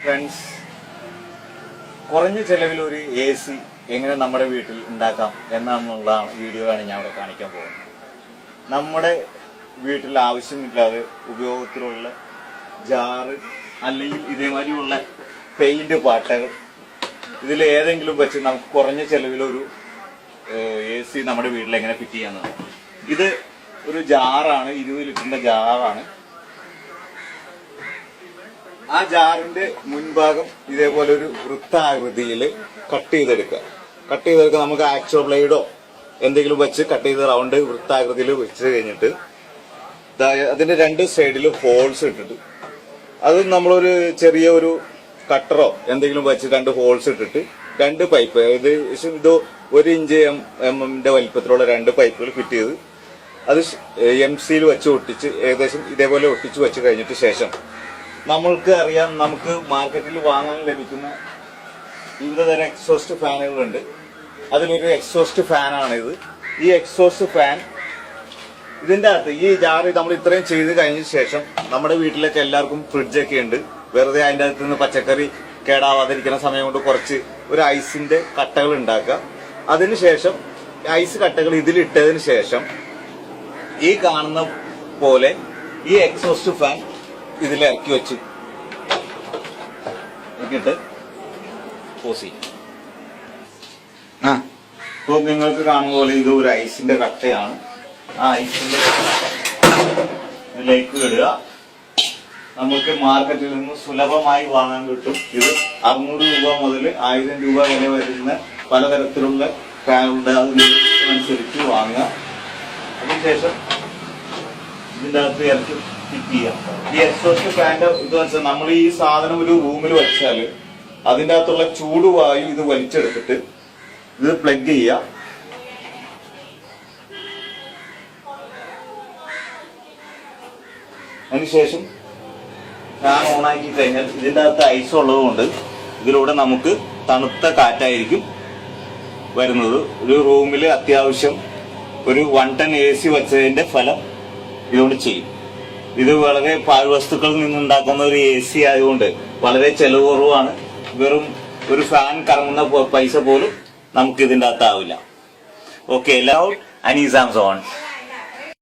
Friends, കുറഞ്ഞ ചെലവിൽ ഒരു എ സി എങ്ങനെ നമ്മുടെ വീട്ടിൽ ഉണ്ടാക്കാം എന്നുള്ള വീഡിയോ ആണ് ഞാൻ ഇവിടെ കാണിക്കാൻ പോകുന്നത്. നമ്മുടെ വീട്ടിൽ ആവശ്യമില്ലാതെ ഉപയോഗത്തിലുള്ള ജാറ് അല്ലെങ്കിൽ ഇതേമാതിരിയുള്ള പെയിന്റ് പാട്ടകൾ ഇതിൽ ഏതെങ്കിലും വെച്ച് നമുക്ക് കുറഞ്ഞ ചെലവിലൊരു എ സി നമ്മുടെ വീട്ടിൽ എങ്ങനെ ഫിറ്റ് ചെയ്യാവുന്നതാണ്. ഇത് ഒരു ജാറാണ്, 20 ലിറ്ററിന്റെ ജാറാണ്. ആ ജാറിന്റെ മുൻഭാഗം ഇതേപോലെ ഒരു വൃത്താകൃതിയിൽ കട്ട് ചെയ്തെടുക്കുക. നമുക്ക് ആക്സോ ബ്ലേഡോ എന്തെങ്കിലും വെച്ച് കട്ട് ചെയ്ത് റൗണ്ട് വൃത്താകൃതിയിൽ വെച്ച് കഴിഞ്ഞിട്ട് അതിന്റെ രണ്ട് സൈഡിൽ ഹോൾസ് ഇട്ടിട്ട് അത് നമ്മളൊരു ചെറിയ ഒരു കട്ടറോ എന്തെങ്കിലും വെച്ച് 2 ഹോൾസ് ഇട്ടിട്ട് 2 പൈപ്പ്, ഇത് 1 ഇഞ്ച് എംഎമ്മിന്റെ വലിപ്പത്തിലുള്ള 2 പൈപ്പുകൾ ഫിറ്റ് ചെയ്ത് അത് MC വെച്ച് ഒട്ടിച്ച് ഏകദേശം ഇതേപോലെ ഒട്ടിച്ച് വെച്ച് കഴിഞ്ഞിട്ട് ശേഷം നമ്മൾക്ക് അറിയാം, നമുക്ക് മാർക്കറ്റിൽ വാങ്ങാൻ ലഭിക്കുന്ന വിവിധതരം എക്സോസ്റ്റ് ഫാനുകളുണ്ട്. അതിലൊരു എക്സോസ്റ്റ് ഫാനാണിത്. ഈ എക്സോസ്റ്റ് ഫാൻ ഇതിന്റെ അകത്ത് ഈ ജാറ് നമ്മൾ ഇത്രയും ചെയ്ത് കഴിഞ്ഞ ശേഷം നമ്മുടെ വീട്ടിലൊക്കെ എല്ലാവർക്കും ഫ്രിഡ്ജൊക്കെ ഉണ്ട്. വെറുതെ അതിൻ്റെ അകത്ത് നിന്ന് പച്ചക്കറി കേടാവാതിരിക്കുന്ന സമയം കൊണ്ട് കുറച്ച് ഒരു ഐസിന്റെ കട്ടകൾ ഉണ്ടാക്കുക. അതിനുശേഷം ഐസ് കട്ടകൾ ഇതിലിട്ടതിന് ശേഷം ഈ കാണുന്ന പോലെ ഈ എക്സോസ്റ്റ് ഫാൻ ഇതിലിറക്കി വെച്ച് ഇട്ടിട്ട് പോസ് ചെയ്യും. ഇപ്പോൾ നിങ്ങൾക്ക് കാണുന്ന പോലെ ഇത് ഒരു ഐസിന്റെ കട്ടയാണ്. ആ ഐസിന്റെ ഇതിലേക്ക് ഇടുക. നമുക്ക് മാർക്കറ്റിൽ നിന്ന് സുലഭമായി വാങ്ങാൻ കിട്ടും. ഇത് 600 രൂപ മുതൽ 1000 രൂപ വരെ വരുന്ന പലതരത്തിലുള്ള ഫാനുണ്ട്. അതിനനുസരിച്ച് വാങ്ങുക. അതിനുശേഷം ഇതിൻ്റെ അകത്ത് ഇറക്കി ഫിറ്റ് ചെയ്യാം. ഈ എക്സോസ്റ്റ് ഫാൻ്റെ ഇത് വെച്ചാൽ നമ്മൾ ഈ സാധനം ഒരു റൂമിൽ വെച്ചാൽ അതിൻ്റെ അകത്തുള്ള ചൂടുവായു ഇത് വലിച്ചെടുത്തിട്ട് ഇത് പ്ലഗ് ചെയ്യുക. അതിനുശേഷം ഫാൻ ഓണാക്കി കഴിഞ്ഞാൽ ഇതിൻ്റെ അകത്ത് ഐസ് ഉള്ളത് കൊണ്ട് ഇതിലൂടെ നമുക്ക് തണുത്ത കാറ്റായിരിക്കും വരുന്നത്. ഒരു റൂമിൽ അത്യാവശ്യം ഒരു 1 ടൺ AC വെച്ചതിന്റെ ഫലം ഇതുകൊണ്ട് ചെയ്യും. ഇത് വളരെ പാഴ്വസ്തുക്കളിൽ നിന്നുണ്ടാക്കുന്ന ഒരു AC ആയതുകൊണ്ട് വളരെ ചെലവ് കുറവാണ്. വെറും ഒരു ഫാൻ കറങ്ങുന്ന പൈസ പോലും നമുക്ക് ഇതിൻ്റെ അകത്താവില്ല. ഓക്കെ, ലൗഡ് അനീസാം സോൺ.